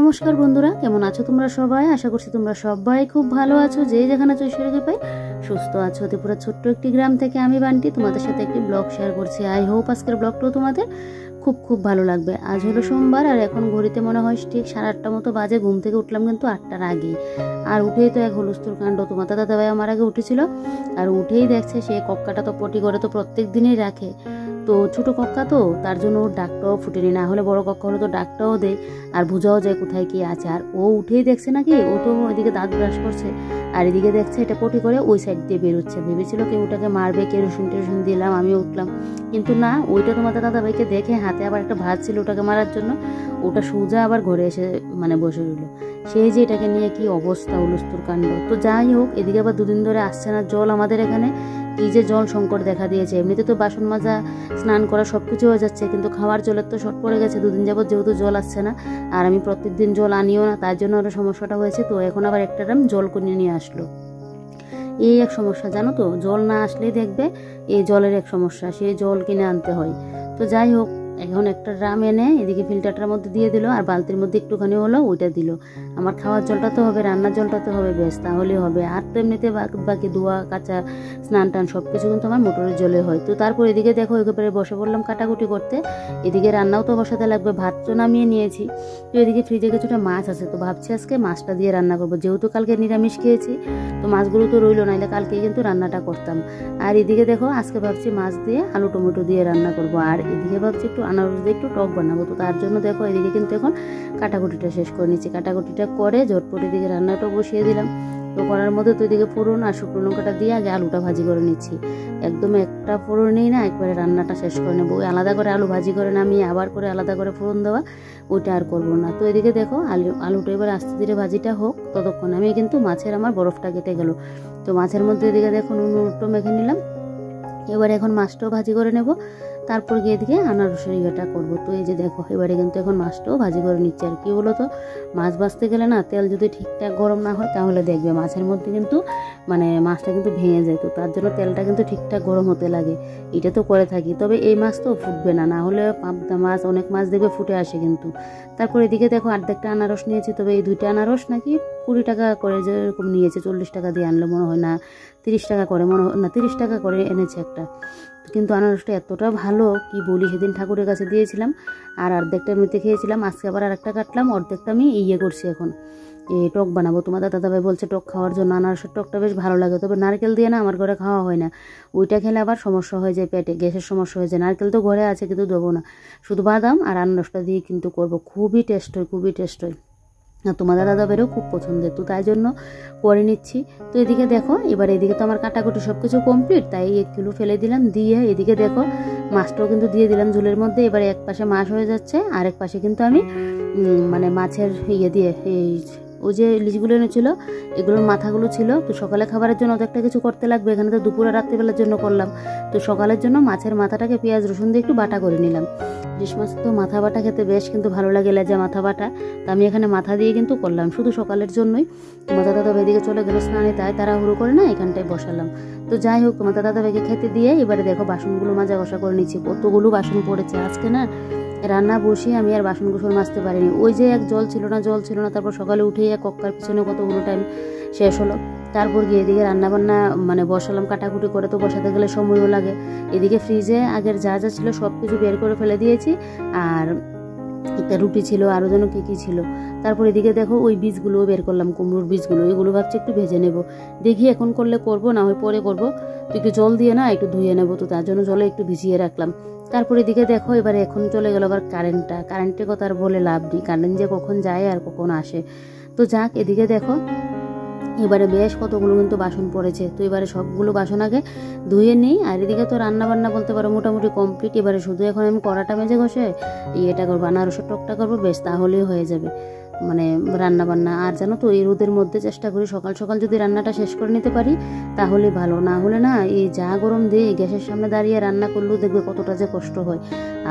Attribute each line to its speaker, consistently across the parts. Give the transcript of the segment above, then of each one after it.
Speaker 1: নমস্কার বন্ধুরা, কেমন আছো তোমরা সবাই? আশা করছি তোমরা সবাই খুব ভালো আছো। যে যেখানে আছো ঈশ্বরকে পাই সুস্থ আছো। ত্রিপুরা ছোট্ট একটি গ্রাম থেকে আমি বান্টি তোমাদের সাথে একটি ব্লগ শেয়ার করছি। আই হোপ আজকের ব্লগটাও তোমাদের খুব খুব ভালো লাগবে। আজ হলো সোমবার আর এখন ঘড়িতে মনে হয় ঠিক 8:30 মতো বাজে। ঘুম থেকে উঠলাম কিন্তু 8টার আগে। আর উঠেই তো এক হুলস্থুল কাণ্ড। তোমার দাদাভাই আমার আগে উঠেছিল আর উঠেই দেখছে সে কক্কাটা তো পটি করে তো প্রত্যেক দিনই রাখে। তো ছোটো কক্কা তো তার জন্য ওর ডাকটাও ফুটেনি, না হলে বড় কক্কা হলে তো ডাকটাও দেয় আর বোঝাও যায় কোথায় কি আছে। আর ও উঠেই দেখছে নাকি, ও তো এদিকে দাঁত ব্রাশ করছে আর এদিকে দেখছে এটা পটি করে ওই সাইড দিয়ে বেরোচ্ছে। ভেবেছিল কেউ ওটাকে মারবে, কেরোসিন টেরোসিন দিলাম, আমিও উঠলাম, কিন্তু না, ওইটা তোমাদের দাদাভাইকে দেখে হাতে আবার একটা ভাত ছিল ওটাকে মারার জন্য, ওটা সোজা আবার ঘরে এসে বসে রইল। সেই যে এটাকে নিয়ে কি অবস্থা, হুলস্থুল কাণ্ড। তো যাই হোক, এদিকে আবার দুদিন ধরে আসছে না জল। আমাদের এখানে কি যে জল সংকট দেখা দিয়েছে। এমনিতে তো বাসন মাজা, স্নান করা সব কিছু হয়ে যাচ্ছে, কিন্তু খাওয়ার জলের তো শর্ট পড়ে গেছে। দুদিন যাবত যেহেতু জল আসছে না আর আমি প্রত্যেকদিন জল আনিও না, তার জন্য আরও সমস্যাটা হয়েছে। তো এখন আবার একটা ড্রাম জল কিনে নিয়ে আসলো। এই এক সমস্যা, জানো তো, জল না আসলেই দেখবে এই জলের এক সমস্যা, সেই জল কিনে আনতে হয়। তো যাই হোক, এখন একটা ড্রাম এনে এদিকে ফিল্টারটার মধ্যে দিয়ে দিল আর বালতির মধ্যে একটুখানি হলো ওইটা দিল। আমার খাওয়ার জলটা তো হবে, রান্নার জলটা তো হবে, বেশ তাহলেই হবে। আর তো এমনিতে বাকি ধোয়া কাচা, স্নান টান সব কিছু কিন্তু আমার মোটরের জলে হয়। তো তারপর এদিকে দেখো একেবারে বসে পড়লাম কাটাকুটি করতে। এদিকে রান্নাও তো বসাতে লাগবে, ভাত তো নামিয়ে নিয়েছি। তো এদিকে ফ্রিজে কিছুটা মাছ আছে, তো ভাবছি আজকে মাছটা দিয়ে রান্না করবো। যেহেতু কালকে নিরামিষ খেয়েছি তো মাছগুলো তো রইলো, নাইলে কালকেই কিন্তু রান্নাটা করতাম। আর এদিকে দেখো আজকে ভাবছি মাছ দিয়ে আলু টমেটো দিয়ে রান্না করবো। আর এদিকে ভাবছি একটু আনারস দিয়ে একটু টক বানাবো। তো তার জন্য দেখো এদিকে কিন্তু এখন কাটাকুটিটা শেষ করে নিচ্ছি। কাটাকুটিটা করে ঝটপট এদিকে রান্নাটাও বসিয়ে দিলাম। তো করার মধ্যে তো এদিকে ফোড়ন আর শুকনো লঙ্কাটা দিয়ে আগে আলুটা ভাজি করে নিচ্ছি। একদম একটা ফোড়ন নেই না, একবারে রান্নাটা শেষ করে নেবো। ওই আলাদা করে আলু ভাজি করে নামিয়ে আবার করে আলাদা করে ফোড়ন দেওয়া, ওইটা আর করবো না। তো এদিকে দেখো আলুটা এবার আস্তে ধীরে ভাজিটা হোক, ততক্ষণ আমি কিন্তু মাছের আমার বরফটা কেটে গেল। তো মাছের মধ্যে এদিকে দেখো নুন একটু মেখে নিলাম। এবার এখন মাছটাও ভাজি করে নেব, তারপর গিয়ে দিকে আনারসের ইয়েটা করবো। তো এই যে দেখো এবারে কিন্তু এখন মাছটাও ভাজি করে নিচ্ছে। আর কি বলো তো, মাছ ভাজতে গেলে না তেল যদি ঠিকঠাক গরম না হয় তাহলে দেখবে মাছের মধ্যে কিন্তু মাছটা কিন্তু ভেঙে যায়। তো তার জন্য তেলটা কিন্তু ঠিকঠাক গরম হতে লাগে। এটা তো করে থাকি, তবে এই মাছ তো ফুটবে না, না হলে পাবদা মাছ অনেক মাছ দেখবে ফুটে আসে কিন্তু। তারপর এদিকে দেখো অর্ধেকটা আনারস নিয়েছি, তবে এই 2টা আনারস নাকি 20 টাকা করে যেরকম নিয়েছে, 40 টাকা দিয়ে আনলে মনে হয়, না 30 টাকা করে মনে হয়, না 30 টাকা করে এনেছে একটা। কিন্তু আনারসটা এতটা ভালো কি বলি, সেদিন ঠাকুরের কাছে দিয়েছিলাম আর অর্ধেকটা এমনিতে খেয়েছিলাম। আজকে আবার আরেকটা কাটলাম, অর্ধেকটা আমি করছি এখন এই টক বানাবো। তোমাদের দাদাভাই বলছে টক খাওয়ার জন্য, আনারসের টকটা বেশ ভালো লাগে, তবে নারকেল দিয়ে না আমার ঘরে খাওয়া হয় না। ওইটা খেলে আবার সমস্যা হয়ে যায়, পেটে গ্যাসের সমস্যা হয়ে যায়। নারকেল তো ঘরে আছে কিন্তু দেবো না, শুধু বাদাম আর আনারসটা দিয়ে কিন্তু করবো। খুবই টেস্ট হয়, খুবই টেস্ট হয়। তোমাদের দাদাভাইয়েরও খুব পছন্দের, তো তাই জন্য করে নিচ্ছি। তো এদিকে দেখো এবার এদিকে তো আমার কাটাকুটি সব কিছু কমপ্লিট, তাই 1 কিলো ফেলে দিলাম। দিয়ে এদিকে দেখো মাছটাও কিন্তু দিয়ে দিলাম ঝোলের মধ্যে। এবার এক পাশে মাছ হয়ে যাচ্ছে, আর এক পাশে কিন্তু আমি মাছের দিয়ে ওই যে ইলিশগুলো এনেছিল এগুলোর মাথাগুলো ছিল। তো সকালে খাবারের জন্য একটা কিছু করতে লাগবে, এখানে তো দুপুরে রাত্রিবেলার জন্য করলাম। তো সকালের জন্য মাছের মাথাটাকে পেঁয়াজ রসুন দিয়ে একটু বাটা করে নিলাম। ইলিশ মাছ তো মাথা বাটা খেতে বেশ কিন্তু ভালো লাগে, লেজা মাথা বাটা। তো আমি এখানে মাথা দিয়ে কিন্তু করলাম শুধু সকালের জন্যই। তোমার দাদাভাই এদিকে চলে গেল স্নানে, তাই তাড়াহুড়ো করে না এখানটায় বসালাম। তো যাই হোক, তোমার দাদাভাইকে খেতে দিয়ে এবারে দেখো বাসনগুলো মাজা ঘষা করে নিচ্ছি। কতগুলো বাসন পড়েছে আজকে না, রান্না বসিয়ে আমি আর বাসন কুসন মাজতে পারিনি। ওই যে জল ছিল না, তারপর সকালে উঠেই কক্কার পিছনে কতগুলো টাইম শেষ হলো। তারপর গিয়ে এদিকে রান্নাবান্না বসালাম। কাটাকুটি করে তো বসাতে গেলে সময়ও লাগে। এদিকে ফ্রিজে আগের যা যা ছিল সব কিছু বের করে ফেলে দিয়েছি, আর একটা রুটি ছিল, আরও যেন কী ছিল। তারপর এদিকে দেখো ওই বীজগুলো বের করলাম, কুমড়োর বীজগুলো, এগুলো ভাবছি একটু ভেজে নেব। দেখি এখন করলে করবো, না হয় পরে করবো। তো একটু জল দিয়ে না একটু ধুয়ে নেবো, তো তার জন্য জলে একটু ভিজিয়ে রাখলাম। তারপর এদিকে দেখো এবারে এখন চলে গেল আবার কারেন্টের কথা আর বলে লাভ নেই, কারেন্ট যে কখন যায় আর কখন আসে। তো যাক, এদিকে দেখো এবারে বেশ কতগুলো কিন্তু বাসন পড়েছে। তো এবারে সবগুলো বাসন আগে ধুয়ে নিই। আর এদিকে তো রান্না বান্না বলতে পারো মোটামুটি কমপ্লিট। এবারে শুধু এখন আমি কড়াটা মেজে ঘষে এটা করবো, আনারসের টকটা করবো, বেশ তাহলেই হয়ে যাবে রান্না বান্না। আর জানো তো এই রোদের মধ্যে চেষ্টা করি সকাল সকাল যদি রান্নাটা শেষ করে নিতে পারি তাহলে ভালো, না হলে না এই যা গরম দিয়ে গ্যাসের সামনে দাঁড়িয়ে রান্না করলেও দেখবে কতটা যে কষ্ট হয়।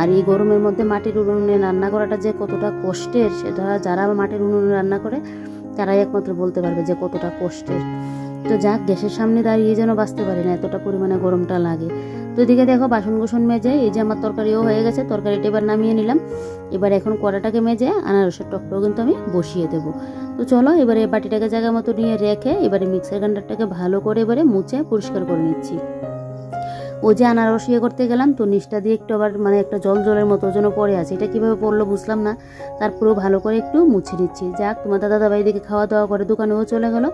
Speaker 1: আর এই গরমের মধ্যে মাটির উনুনে রান্না করাটা যে কতটা কষ্টের, সেটা যারা মাটির উনুনে রান্না করে তারাই একমাত্র বলতে পারবে যে কতটা কষ্টের। তো যাক, গ্যাসের সামনে দাঁড়িয়ে যেন বাঁচতে পারি না, এতটা পরিমাণে গরমটা লাগে। তো এদিকে দেখো বাসন কুসন মেজে এই যে আমার তরকারিও হয়ে গেছে, তরকারিটা এবার নামিয়ে নিলাম। এবার এখন কড়াটাকে মেজে আনারসের টকটাও কিন্তু আমি বসিয়ে দেবো। তো চলো এবারে বাটিটাকে জায়গা মতো নিয়ে রেখে এবারে মিক্সার গ্রাইন্ডারটাকে ভালো করে এবারে মুছে পরিষ্কার করে নিচ্ছি। ওই যে আনারস ইয়ে করতে গেলাম, তো নিচটা দিয়ে একটু আবার মানে একটা জলের মতো যেন পড়ে আছে, এটা কিভাবে পড়লো বুঝলাম না। তারপরেও ভালো করে একটু মুছে দিচ্ছি। যাক, তোমার দাদাভাই দিকে খাওয়া দাওয়া করে দোকানেও চলে গেল,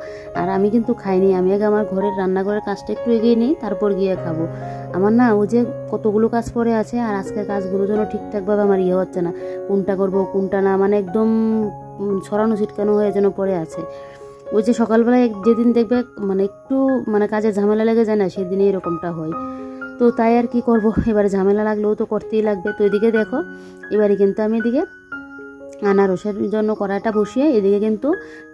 Speaker 1: আর আমি কিন্তু খাইনি। আমি আগে আমার ঘরের রান্নাঘরের কাজটা একটু এগিয়ে নিই, তারপর গিয়ে খাবো। আমার না ওই যে কতগুলো কাজ পড়ে আছে, আর আজকের কাজগুলো যেন ঠিকঠাকভাবে আমার ইয়ে হচ্ছে না, কোনটা করবো কোনটা না, মানে একদম ছড়ানো ছিটকানো হয়ে যেন পড়ে আছে। ওই যে সকালবেলায় যেদিন দেখবে মানে একটু মানে কাজে ঝামেলা লেগে যায় না, সেদিনই এরকমটা হয়। তো তাই আর কি করব, এবারে ঝামেলা লাগলেও তো করতেই লাগবে। তো এদিকে দেখো এবারে কিন্তু আমি এদিকে আনারসের জন্য কড়াইটা বসিয়ে এদিকে কিন্তু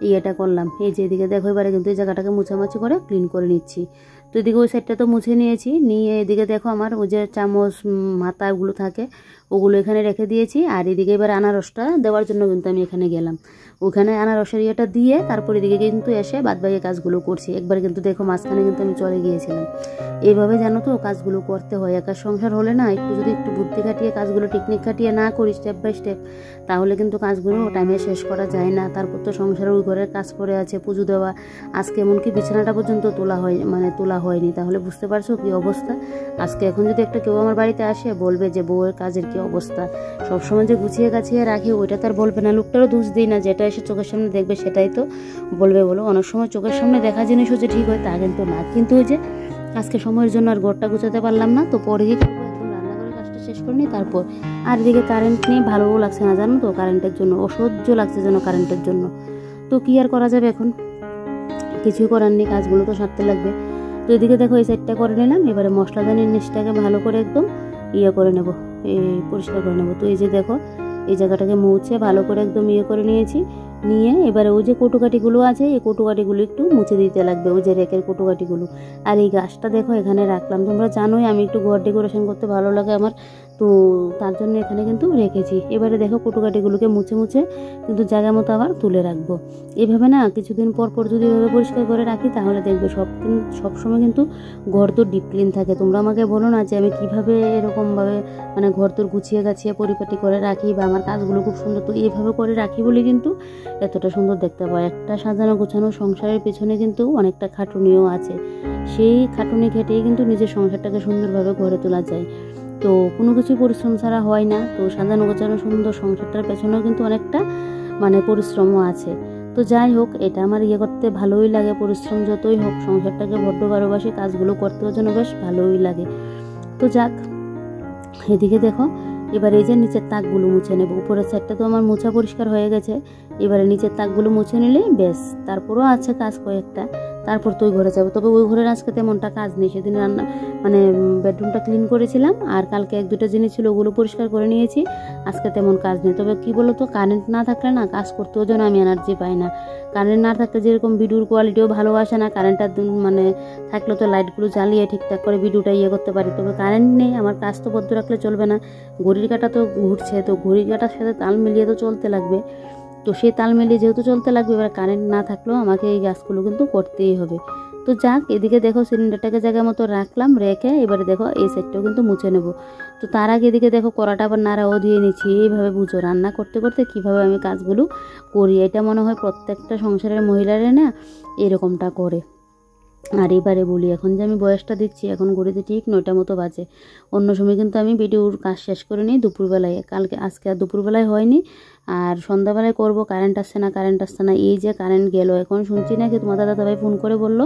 Speaker 1: ইয়েটা করলাম। এই যে এদিকে দেখো এবারে কিন্তু এই জায়গাটাকে মুছামাছি করে ক্লিন করে নিচ্ছি। তো এদিকে ওই সাইডটা তো মুছে নিয়েছি, নিয়ে এদিকে দেখো আমার ওই যে চামচ মাথা ওগুলো থাকে ওগুলো এখানে রেখে দিয়েছি। আর এদিকে এবার আনারসটা দেওয়ার জন্য কিন্তু আমি এখানে গেলাম, ওখানে আনারসের ইয়েটা দিয়ে তারপর এদিকে কিন্তু এসে বাদবাকি কাজগুলো করছি। একবার কিন্তু দেখো মাঝখানে কিন্তু আমি চলে গিয়েছিলাম। এইভাবে জানো তো কাজগুলো করতে হয়, একা সংসার হলে না একটু বুদ্ধি খাটিয়ে কাজগুলো টেকনিক খাটিয়ে না করি স্টেপ বাই স্টেপ, তাহলে কিন্তু কাজগুলো টাইমে শেষ করা যায় না। তারপর তো সংসারের ওই ঘরের কাজ পড়ে আছে, পুজো দেওয়া, আজকে এমনকি বিছানাটা পর্যন্ত তোলা হয়নি। তাহলে বুঝতে পারছো কি অবস্থা। আজকে এখন যদি একটা কেউ আমার বাড়িতে আসে বলবে যে বউয়ের কাজের কি অবস্থা, সবসময় যে গুছিয়ে গাছিয়ে রাখি ওইটা তার বলবে না, লোকটারও দোষ দিই না, যেটা এসে চোখের সামনে দেখবে সেটাই তো বলবে। বলো, অনেক সময় চোখের সামনে দেখা জিনিসও যে ঠিক হয় তা কিন্তু না। কিন্তু ওই যে আজকে সময়ের জন্য আর ঘরটা গুছাতে পারলাম না, তো পরে গিয়ে একদম রান্নাঘরের কাজটা শেষ করে নিই তারপর। আর এদিকে কারেন্ট নিয়ে ভালোও লাগছে না জানো তো, কারেন্টের জন্য অসহ্য লাগছে যেন কারেন্টের জন্য। তো কি আর করা যাবে, এখন কিছুই করার নেই, কাজগুলো তো সারতে লাগবে। তো এদিকে দেখো এই সাইডটা করে নিলাম, এবারে মশলাদানির নিচটাকে ভালো করে একদম ইয়ে করে নেব, পরিষ্কার করে নেব। তো এই যে দেখো এই জায়গাটাকে মুছে ভালো করে একদম ইয়ে করে নিয়েছি, নিয়ে এবারে ওই যে কটুকাটিগুলো আছে এই কটুকাটিগুলো একটু মুছে দিতে লাগবে, ওই যে রেকের কটুকাটিগুলো। আর এই গাছটা দেখো এখানে রাখলাম, তোমরা জানোই আমি একটু ঘর ডেকোরেশন করতে ভালো লাগে আমার, তো তার জন্য এখানে কিন্তু রেখেছি। এবারে দেখো কটুকাটিগুলোকে মুছে কিন্তু জায়গা মতো আবার তুলে রাখবো। এভাবে না কিছুদিন পর যদি এভাবে পরিষ্কার করে রাখি তাহলে দেখবে সবসময় কিন্তু ঘর তো ডিপ ক্লিন থাকে। তোমরা আমাকে বলো না যে আমি কিভাবে এরকমভাবে মানে ঘর তোর গুছিয়ে গাছিয়ে পরিপাটি করে রাখি বা আমার কাজগুলো খুব সুন্দর, তো এইভাবে করে রাখি বলে কিন্তু এতটা সুন্দর দেখতে পায়। একটা সাজানো গোছানো সংসারের পেছনে কিন্তু অনেকটা খাটুনিও আছে, সেই খাটুনি খেটেই কিন্তু নিজের সংসারটাকে সুন্দরভাবে গড়ে তোলা যায়। তো কোনো কিছু পরিশ্রম ছাড়া হয় না। তো সাজানো গোছানো সুন্দর সংসারটার পেছনেও কিন্তু অনেকটা মানে পরিশ্রমও আছে। তো যাই হোক, এটা আমার ইয়ে করতে ভালোই লাগে, পরিশ্রম যতই হোক সংসারটাকে বড্ড ভালোবাসি, কাজগুলো করতেও যেন বেশ ভালোই লাগে। তো যাক, এদিকে দেখো এবার এই যে নিচের তাকগুলো মুছে নেব। উপরের সাইডটা তো আমার মোছা পরিষ্কার হয়ে গেছে, এবারে নিচের তাকগুলো মুছে নিলেই বেশ। তারপরও আছে কাজ কয়েকটা, তারপর তো ওই ঘরে যাবো। তবে ওই ঘরের আজকে তেমনটা কাজ নেই, সেদিন রান্না মানে বেডরুমটা ক্লিন করেছিলাম, আর কালকে 1-2টা জিনিস ছিল ওগুলো পরিষ্কার করে নিয়েছি। আজকে তেমন কাজ নেই। তবে কি বলো তো, কারেন্ট না থাকলে না কাজ করতেও যেন আমি এনার্জি পাই না। কারেন্ট না থাকলে যেরকম ভিডিওর কোয়ালিটিও ভালো আসে না, কারেন্টটা মানে থাকলে তো লাইটগুলো জ্বালিয়ে ঠিকঠাক করে ভিডিওটা ইয়ে করতে পারি। তবে কারেন্ট নেই, আমার কাজ তো বদ্ধ রাখলে চলবে না। ঘড়ির কাঁটা তো ঘুরছে, তো ঘড়ির কাঁটার সাথে তাল মিলিয়ে তো চলতে লাগবে। তো সেই তাল মিলিয়ে যেহেতু চলতে লাগবে, এবার কারেন্ট না থাকলেও আমাকে এই কাজগুলো কিন্তু করতেই হবে। তো যাক, এদিকে দেখো সিলিন্ডারটাকে জায়গা মতো রাখলাম, রেখে এবারে দেখো এই সাইডটাও কিন্তু মুছে নেব। তো তার আগে এদিকে দেখো কড়াটা আবার নাড়াও দিয়ে নিচ্ছি। এইভাবে বুঝো রান্না করতে করতে কীভাবে আমি কাজগুলো করি, এটা মনে হয় প্রত্যেকটা সংসারের মহিলারা না এরকমটা করে। আর এবারে বলি, এখন যে আমি বয়সটা দিচ্ছি, এখন ঘড়িতে ঠিক 9টা মতো বাজে। অন্য সময় কিন্তু আমি ভিডিওর কাজ শেষ করে নিই দুপুরবেলায়, আজকে আর দুপুরবেলায় হয়নি, আর সন্ধ্যাবেলায় করব। কারেন্ট আসছে না, এই যে কারেন্ট গেল, এখন শুনছি নাকি তোমার দাদাভাই ফোন করে বললো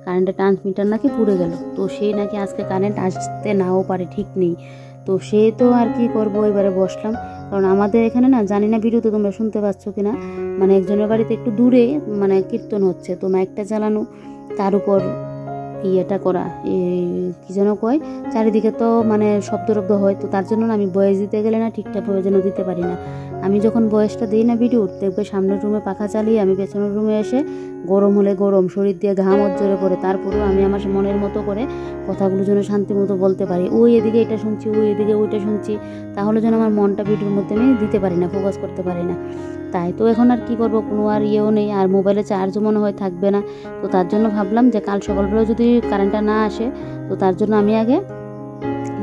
Speaker 1: কারেন্টের ট্রান্সমিটার নাকি পুড়ে গেল। তো সেই নাকি আজকে কারেন্ট আসতে নাও পারে, ঠিক নেই। তো সে তো আর কি করব, এবারে বসলাম। কারণ আমাদের এখানে না জানি না ভিডিওতে তোমরা শুনতে পাচ্ছ কিনা, মানে একজনের বাড়িতে একটু দূরে মানে কীর্তন হচ্ছে, তো মাইকটা জ্বালানো, তার উপর ইয়েটা করা, কি যেন কয়, চারিদিকে তো মানে শব্দ হয়। তো তার জন্য আমি বয়স দিতে গেলে না ঠিকঠাকভাবে যেন দিতে পারি না, আমি যখন বয়সটা দিই না ভিডিওর, দেখবে সামনের রুমে পাখা চালিয়ে আমি পেছনের রুমে এসে গরম হলে গরম, শরীর দিয়ে ঘাম জ্বরে পড়ে, তারপরেও আমি আমার মনের মতো করে কথাগুলো যেন শান্তি মতো বলতে পারি। ওই এদিকে এটা শুনছি, ওই এদিকে ওইটা শুনছি, তাহলে যেন আমার মনটা ভিডিওর মধ্যে আমি দিতে পারি না, ফোকাস করতে পারি না। তাই তো এখন আর কি করব, কোনো আর ইয়েও নেই, আর মোবাইলে চার্জও মনে হয় থাকবে না। তো তার জন্য ভাবলাম যে কাল সকালবেলা যদি কারেন্টটা না আসে, তো তার জন্য আমি আগে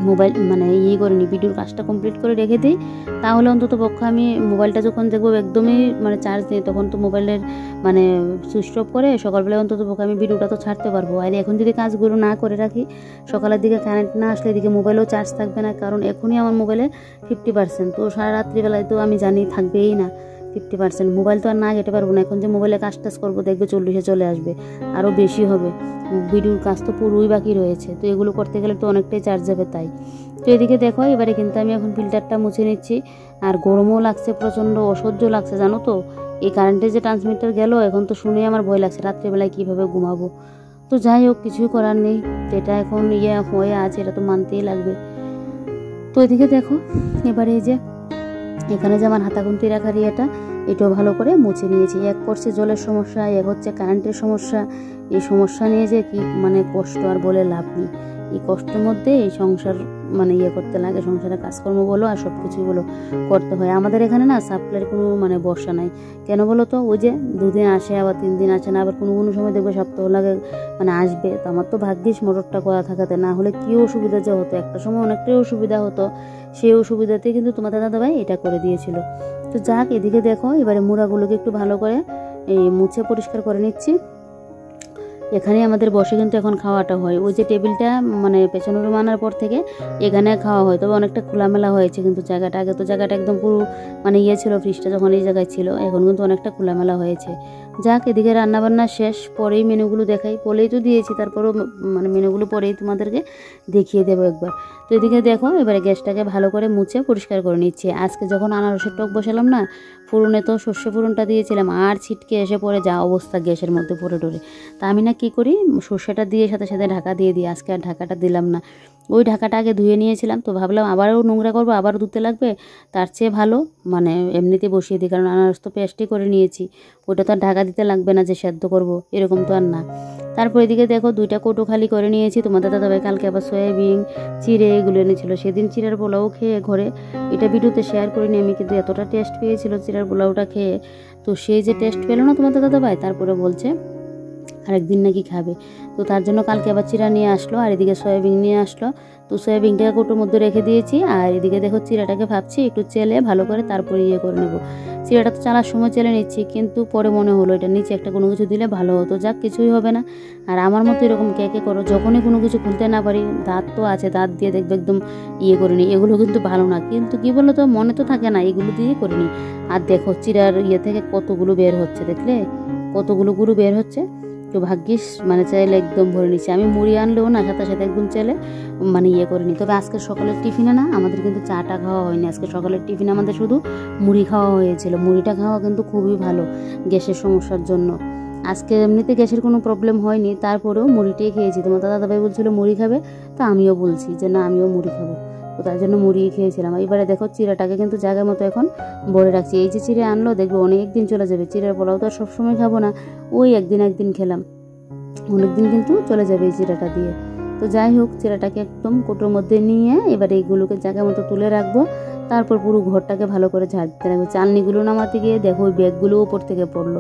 Speaker 1: মোবাইল মানে করে নিই, ভিডিওর কাজটা কমপ্লিট করে রেখে দিই। তাহলে অন্তত পক্ষে আমি মোবাইলটা যখন দেখবো একদমই মানে চার্জ নেই, তখন তো মোবাইলের মানে সুইচ অফ করে সকালবেলায় অন্তত পক্ষে আমি ভিডিওটা তো ছাড়তে পারবো। আর এখন যদি কাজগুলো না করে রাখি, সকালের দিকে কারেন্ট না আসলে এদিকে মোবাইলেও চার্জ থাকবে না, কারণ এখনই আমার মোবাইলে 50%, তো সারা রাত্রিবেলায় তো আমি জানি থাকবেই না 50%। মোবাইল তো আর না ঘেটে পারবো না, এখন যে মোবাইলে কাজ টাজ করবো দেখবে 40-এ চলে আসবে, আরও বেশি হবে। ভিডিওর কাজ তো পুরোই বাকি রয়েছে, তো এগুলো করতে গেলে তো অনেকটাই চার্জ যাবে। তাই তো এদিকে দেখো, এবারে কিন্তু আমি এখন ফিল্টারটা মুছে নিচ্ছি। আর গরমও লাগছে প্রচণ্ড, অসহ্য লাগছে জানো তো। এই কারেন্টের যে ট্রান্সমিটার গেল, এখন তো শুনেই আমার ভয় লাগছে রাত্রিবেলায় কীভাবে ঘুমাবো। তো যাই হোক, কিছুই করার নেই, যেটা এখন হয়ে আছে এটা তো মানতেই লাগবে। তো এদিকে দেখো, এবারে এই যে এখানে যে আমার হাতাগুন্তি রাখার এটাও ভালো করে মুছে নিয়েছি। এক করছে জলের সমস্যা, এক হচ্ছে কারেন্টের সমস্যা। এই সমস্যা নিয়ে যে কি মানে কষ্ট আর বলে লাভ নেই। এই কষ্টের মধ্যে এই সংসার মানে করতে লাগে, সংসারের কাজকর্ম বলো আর সব কিছুই বলো করতে হয়। আমাদের এখানে না সাপ্লাইয়ের কোনো মানে বর্ষা নাই, কেন বলো তো? ওই যে 2 দিন আসে, আবার 3 দিন আসে না, আবার কোনো কোনো সময় দেখবে সপ্তাহ লাগে মানে আসবে। তো আমার তো ভাগ্যিস মোটরটা করা থাকাতে, না হলে কী অসুবিধা যে হতো, একটা সময় অনেকটাই অসুবিধা হতো। সেই অসুবিধাতে কিন্তু তোমাদের দাদাভাই এটা করে দিয়েছিল। তো যাক, এদিকে দেখো, এবারে মুড়াগুলোকে একটু ভালো করে মুছে পরিষ্কার করে নিচ্ছি। এখানে আমাদের বসে কিন্তু এখন খাওয়াটা হয়। ওই যে টেবিলটা মানে পেছনের রুম আনার পর থেকে এখানে খাওয়া হয়, তবে অনেকটা খোলামেলা হয়েছে কিন্তু জায়গাটা। আগে তো জায়গাটা একদম পুরো মানে ছিল, ফ্রিজটা যখন এই জায়গায় ছিল, এখন কিন্তু অনেকটা খোলামেলা হয়েছে। যাক, এদিকে রান্নাবান্না শেষ, পরেই মেনুগুলো দেখাই। বলেই তো দিয়েছি, তারপরেও মানে মেনুগুলো পরেই তোমাদেরকে দেখিয়ে দেবো একবার। তো এদিকে দেখো, এবারে গ্যাসটাকে ভালো করে মুছে পরিষ্কার করে নিচ্ছি। আজকে যখন আনারসের টক বসালাম না, ফোড়নে তো সর্ষে ফোড়নটা দিয়েছিলাম, আর ছিটকে এসে পড়ে যা অবস্থা গ্যাসের মধ্যে পড়ে টরে। তা আমি না কী করি, সর্ষেটা দিয়ে সাথে সাথে ঢাকা দিয়ে দিই। আজকে আর ঢাকাটা দিলাম না, ওই ঢাকাটা আগে ধুয়ে নিয়েছিলাম, তো ভাবলাম আবারও নোংরা করবো, আবারও ধুতে লাগবে, তার চেয়ে ভালো মানে এমনিতে বসিয়ে দিই। কারণ আনারস তো পেস্টই করে নিয়েছি, ওটা তো আর ঢাকা দিতে লাগবে না যে সেদ্ধ করবো, এরকম তো আর না। তারপর এদিকে দেখো, 2টা কৌটো খালি করে নিয়েছি। তোমাদের দাদাভাই কালকে আবার সয়াবিন চিড়ে এগুলো এনেছিল, সেদিন চিড়ার পোলাও খেয়ে ঘরে, এটা ভিডিওতে শেয়ার করিনি আমি, কিন্তু এতটা টেস্ট পেয়েছিল চিড়ার পোলাওটা খেয়ে। তো সেই যে টেস্ট পেলো না তোমাদের দাদাভাই, তারপরে বলছে আরেকদিন নাকি খাবে। তো তার জন্য কালকে আবার চিড়া নিয়ে আসলো, আর এদিকে সয়াবিন নিয়ে আসলো। তো সয়াবিনটাকে কৌটোর মধ্যে রেখে দিয়েছি, আর এদিকে দেখো চিড়াটাকে ভাবছি একটু চেলে ভালো করে তারপরে করে নেব। চিড়াটা তো চালার সময় চেলে নিচ্ছি, কিন্তু পরে মনে হলো এটা নিচে একটা কোনো কিছু দিলে ভালো হতো। যাক, কিছুই হবে না। আর আমার মতো এরকম কে কে করো, যখনই কোনো কিছু খুলতে না পারি, দাঁত তো আছে, দাঁত দিয়ে দেখবে একদম করে নিই। এগুলো কিন্তু ভালো না, কিন্তু কি বলো তো, মনে তো থাকে না, এগুলো দিয়ে করে নিই। আর দেখো চিড়ার থেকে কতগুলো বের হচ্ছে, দেখলে কতগুলো গুরু বের হচ্ছে। তো ভাগ্যিস মানে চাইলে একদম ভরে নিচ্ছি। আমি মুড়ি আনলেও না সাথে সাথে একদম চাইলে মানে করে নিই। তবে আজকে সকালের টিফিনে না আমাদের কিন্তু চাটা খাওয়া হয়নি, আজকে সকালের টিফিনে আমাদের শুধু মুড়ি খাওয়া হয়েছিল। মুড়িটা খাওয়া কিন্তু খুবই ভালো গ্যাসের সমস্যার জন্য। আজকে এমনিতে গ্যাসের কোনো প্রবলেম হয়নি, তারপরেও মুড়িটাই খেয়েছি। তোমার দাদাভাই বলছিল মুড়ি খাবে, তো আমিও বলছি যে না, আমিও মুড়ি খাবো, তো তার জন্য মুড়ি খেয়েছিলাম। এবারে দেখো চিড়াটাকে কিন্তু জায়গার মতো এখন ভরে রাখছি। এই যে চিড়ে আনলো, দেখবে অনেক দিন চলে যাবে। চিড়ার পোলাও তো আর সবসময় খাবো না, ওই একদিন খেলাম, অনেকদিন কিন্তু চলে যাবে এই চিড়াটা দিয়ে। তো যাই হোক, চিড়াটাকে একদম কোটোর মধ্যে নিয়ে এবার এইগুলোকে জায়গা মতো তুলে রাখবো। তারপর পুরো ঘরটাকে ভালো করে ঝাড় দিতে রাখবো। চালনিগুলো নামাতে গিয়ে দেখো ওই ব্যাগগুলো উপর থেকে পড়লো,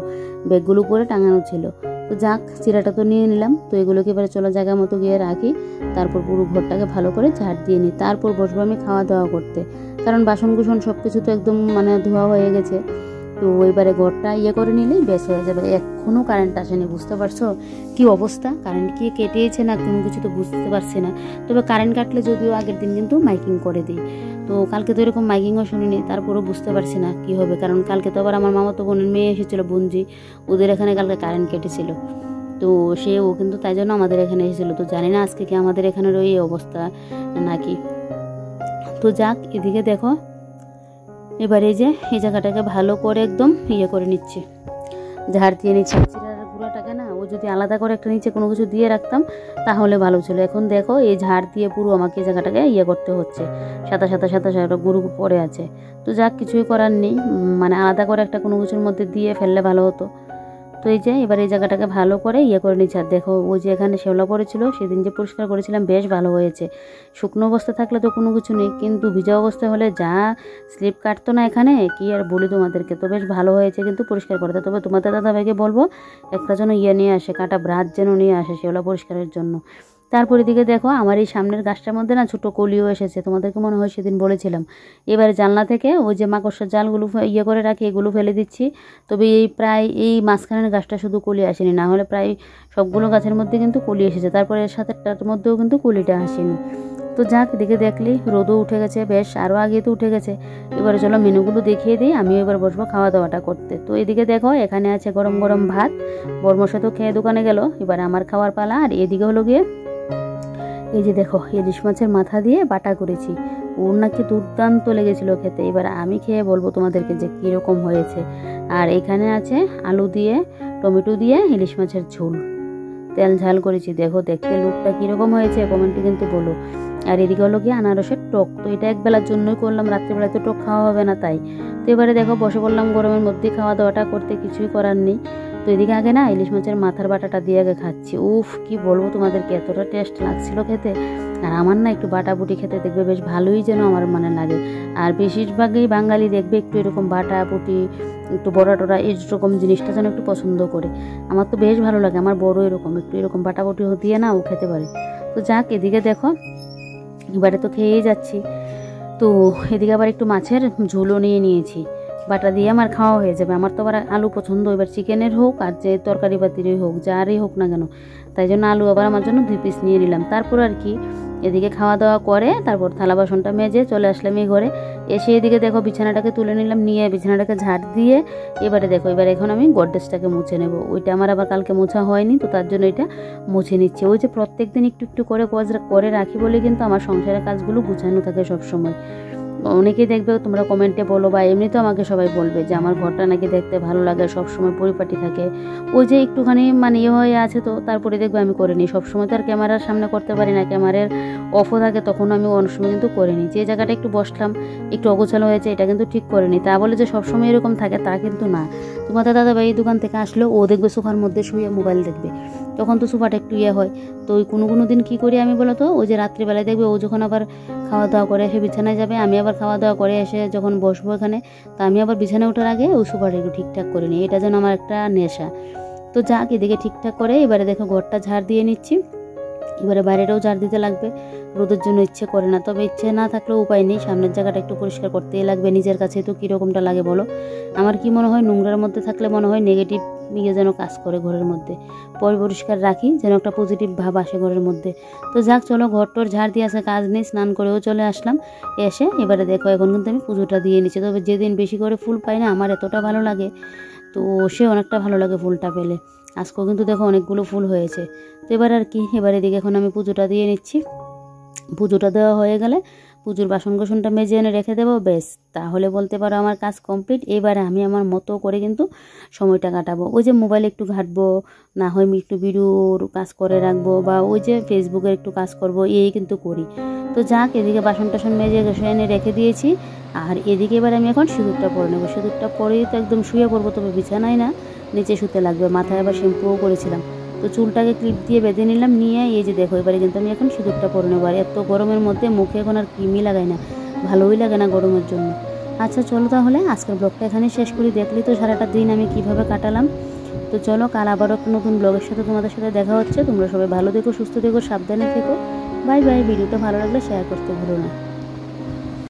Speaker 1: ব্যাগগুলো উপরে টাঙানো ছিল। তো যাক, চিড়াটা তো নিয়ে নিলাম, তো এগুলোকে এবারে চলো জায়গা মতো গিয়ে রাখি। তারপর পুরো ঘরটাকে ভালো করে ঝাড় দিয়ে নিই। তারপর বসবো আমি খাওয়া দাওয়া করতে, কারণ বাসন কুসন সব কিছু তো একদম মানে ধোয়া হয়ে গেছে। তো এবারে ঘরটা করে নিলেই বেশ হয়ে যাবে। এখনও কারেন্ট আসেনি, বুঝতে পারছো কি অবস্থা? কারেন্ট কি কেটেছে না কোনো কিছু তো বুঝতে পারছি না। তবে কারেন্ট কাটলে যদিও আগের দিন কিন্তু মাইকিং করে দিই, তো কালকে তো এরকম মাইকিংও শুনিনি, তারপরেও বুঝতে পারছি না কি হবে। কারণ কালকে তো আবার আমার মামাতো বোনের মেয়ে এসেছিলো, বোনজি, ওদের এখানে কালকে কারেন্ট কেটেছিল। তো ও কিন্তু তাই জন্য আমাদের এখানে এসেছিলো। তো জানি না আজকে কি আমাদের এখানের ওই অবস্থা নাকি। তো যাক, এদিকে দেখো, এবারে এই যে এই জায়গাটাকে ভালো করে একদম করে নিচ্ছি, ঝাড় দিয়ে নিচ্ছি। চিড়ার গুঁড়াটাকে না ওই যদি আলাদা করে একটা নিচে কোনো কিছু দিয়ে রাখতাম তাহলে ভালো ছিল। এখন দেখো এই ঝাড় দিয়ে পুরো আমাকে এই জায়গাটাকে করতে হচ্ছে, সাদা সাদা সাদা সাদা গুরু পড়ে আছে। তো যাক, কিছুই করার নেই, মানে আলাদা করে একটা কোনো কিছুর মধ্যে দিয়ে ফেললে ভালো হতো। তো এই যে এবার এই জায়গাটাকে ভালো করে করে নিচ্ছি। আর দেখো ওই যে এখানে শ্যাওলা পড়েছিল সেদিন যে পরিষ্কার করেছিলাম বেশ ভালো হয়েছে। শুকনো অবস্থা থাকলে তো কোনো কিছু নেই, কিন্তু ভিজা অবস্থা হলে যা স্লিপ কাটতো না এখানে, কি আর বলি তোমাদেরকে। তো বেশ ভালো হয়েছে কিন্তু পরিষ্কার করতে। তবে তোমাদের দাদাভাইকে বলবো একটা যেন নিয়ে আসে, কাটা ব্রাশ যেন নিয়ে আসে শ্যাওলা পরিষ্কারের জন্য। তারপরে দিকে দেখো আমার এই সামনের গাছটার মধ্যে না ছোটো কলিও এসেছে, তোমাদেরকে মনে হয় সেদিন বলেছিলাম। এবারে জানলা থেকে ওই যে মাকড়সার জালগুলো করে রাখি এগুলো ফেলে দিচ্ছি। তবে প্রায় এই মাঝখানের গাছটা শুধু কলি আসেনি, না হলে প্রায় সবগুলো গাছের মধ্যে কিন্তু কলি এসেছে। তারপরে এর সাথেটার মধ্যেও কিন্তু কলিটা আসেনি। তো যাক, এদিকে দেখলি রোদও উঠে গেছে, বেশ আরও আগে তো উঠে গেছে। এবারে চলো মেনুগুলো দেখিয়ে দিই, আমিও এবার বসবো খাওয়া দাওয়াটা করতে। তো এদিকে দেখো এখানে আছে গরম গরম ভাত, বর্মশা তো খেয়ে দোকানে গেল, এবার আমার খাওয়ার পালা। আর এদিকে হলো গিয়ে এই যে দেখো ইলিশ মাছের মাথা দিয়ে বাটা করেছি, ওর নাকি দুর্দান্ত লেগেছিল খেতে। এবার আমি খেয়ে বলবো তোমাদেরকে যে কীরকম হয়েছে। আর এখানে আছে আলু দিয়ে টমেটো দিয়ে ইলিশ মাছের ঝোল, তেল ঝাল করেছি। দেখো দেখতে লুকটা কীরকম হয়েছে কমেন্টে কিন্তু বলো। আর এদিকে হলো গিয়ে আনারসের টক, তো এটা একবেলার জন্যই করলাম, রাত্রিবেলায় তো টক খাওয়া হবে না তাই। তো এবারে দেখো বসে পড়লাম গরমের মধ্যে খাওয়া দাওয়াটা করতে, কিছুই করার নেই। তো এদিকে আগে না ইলিশ মাছের মাথার বাটাটা দিয়ে আগে খাচ্ছি, উফ কি বলবো তোমাদেরকে, এতটা টেস্ট লাগছিল খেতে। আর আমার না একটু বাটা বুটি খেতে দেখবে বেশ ভালোই যেন আমার মানে লাগে। আর বেশিরভাগই বাঙালি দেখবে একটু এরকম বাটা বুটি একটু বড়া টড়া এইরকম জিনিসটা যেন একটু পছন্দ করে। আমার তো বেশ ভালো লাগে, আমার বড় এরকম বাটা বুটি দিয়ে না ও খেতে পারে। তো যাক, এদিকে দেখো এবারে তো খেয়েই যাচ্ছি। তো এদিকে আবার একটু মাছের ঝোলও নিয়েছি, বাটা দিয়ে আমার খাওয়া হয়ে যাবে। আমার তো আবার আলু পছন্দ, এবার চিকেনের হোক আর যে তরকারি বাতিরই হোক যারই হোক না কেন, তাই জন্য আলু আবার আমার জন্য 2 পিস নিয়ে নিলাম। তারপর আর কি এদিকে খাওয়া দাওয়া করে তারপর থালা বাসনটা মেজে চলে আসলাম এই ঘরে। এসে এদিকে দেখো বিছানাটাকে তুলে নিলাম, নিয়ে বিছানাটাকে ঝাড় দিয়ে এবারে দেখো এখন আমি গডরেজটাকে মুছে নেব। ওইটা আমার আবার কালকে মোছা হয়নি, তো তার জন্য এটা মুছে নিচ্ছি। ওই যে প্রত্যেক দিন একটু একটু করে রাখি বলে কিন্তু আমার সংসারের কাজগুলো গুছানো থাকে সবসময়। অনেকেই দেখবে তোমরা কমেন্টে বলো বা এমনিতে আমাকে সবাই বলবে যে আমার ঘরটা নাকি দেখতে ভালো লাগে, সবসময় পরিপাটি থাকে। ওই যে একটুখানি মানে হয়ে আছে, তো তারপরে দেখবে আমি করে নিই। সবসময় তো আর ক্যামেরার সামনে করতে পারি না, ক্যামেরার অফও থাকে, তখন আমি অনেক সময় কিন্তু করে নিই। যে জায়গাটা একটু বসলাম একটু অগোছালো হয়েছে এটা কিন্তু ঠিক করে নিই। তা বলে যে সবসময় এরকম থাকে তা কিন্তু না। তোমাদের দাদাভাই এই দোকান থেকে আসলো, ও দেখবে সোফার মধ্যে শুয়ে মোবাইল দেখবে, তখন তো সোফাটা একটু হয়। তো ওই কোনো দিন কী করি আমি বলো তো, ওই যে রাত্রিবেলায় দেখবে ও যখন আবার খাওয়া দাওয়া করে এসে বিছানায় যাবে, আমি আবার খাওয়া দাওয়া করে এসে যখন বসবো এখানে, তো আমি আবার বিছানায় ওঠার আগে ওই সোফাটা একটু ঠিকঠাক করে নিই, এটা যেন আমার একটা নেশা। তো যাক, এদিকে ঠিকঠাক করে এবারে দেখো ঘরটা ঝাড় দিয়ে নিচ্ছি। এবারে বাইরেটাও ঝাড় দিতে লাগবে, রোদের জন্য ইচ্ছে করে না, তবে ইচ্ছে না থাকলেও উপায় নেই, সামনের জায়গাটা একটু পরিষ্কার করতেই লাগবে। নিজের কাছে তো কীরকমটা লাগে বলো। আমার কি মনে হয় নোংরার মধ্যে থাকলে মনে হয় নেগেটিভ যেন কাজ করে ঘরের মধ্যে, পরিষ্কার রাখি যেন একটা পজিটিভ ভাব আসে ঘরের মধ্যে। তো যাক চলো, ঘরটোর ঝাড় দিয়ে আসে কাজ নেই, স্নান করেও চলে আসলাম। এসে এবারে দেখো এখন কিন্তু আমি পুজোটা দিয়ে নিচ্ছি। তবে যেদিন বেশি করে ফুল পাই না আমার এতটা ভালো লাগে, তো সে অনেকটা ভালো লাগে ফুলটা পেলে। আজকেও কিন্তু দেখো অনেকগুলো ফুল হয়েছে। তো এবার আর কি, এবারে দিকে এখন আমি পুজোটা দিয়ে নিচ্ছি। পুজোটা দেওয়া হয়ে গেলে পুজোর বাসনটা মেজে এনে রেখে দেবো, বেশ তাহলে বলতে পারো আমার কাজ কমপ্লিট। এবারে আমি আমার মতো করে কিন্তু সময়টা কাটাবো। ওই যে মোবাইলে একটু ঘাঁটবো, না হয় আমি একটু ভিডিওর কাজ করে রাখবো, বা ওই যে ফেসবুকের একটু কাজ করবো, এই কিন্তু করি। তো যাক, এদিকে বাসন টাসন মেজে এনে রেখে দিয়েছি। আর এদিকে এবার আমি এখন সিঁদুরটা পরে নেবো। সিঁদুরটা পরেই তো একদম শুয়ে পড়বো, তবে বিছানায় না, নিচে শুতে লাগবে। মাথায় আবার শ্যাম্পুও করেছিলাম, তো চুলটাকে ক্লিপ দিয়ে বেঁধে নিলাম, নিয়ে এই যে দেখো এবারে কিন্তু আমি এখন সিঁদুরটা পরে নেবো। আর এত গরমের মধ্যে মুখে এখন আর ক্রিমই লাগাই না, ভালোই লাগে না গরমের জন্য। আচ্ছা চলো তাহলে আজকের ব্লগটা এখানে শেষ করি। দেখলি তো সারাটা দিন আমি কিভাবে কাটালাম। তো চলো, কাল আবারও একটা নতুন ব্লগের সাথে তোমাদের সাথে দেখা হচ্ছে। তোমরা সবাই ভালো থেকো, সুস্থ থেকো, সাবধানে থেকো। Bye bye. ভিডিওটা ভালো লাগলে শেয়ার করতে ভুলো না।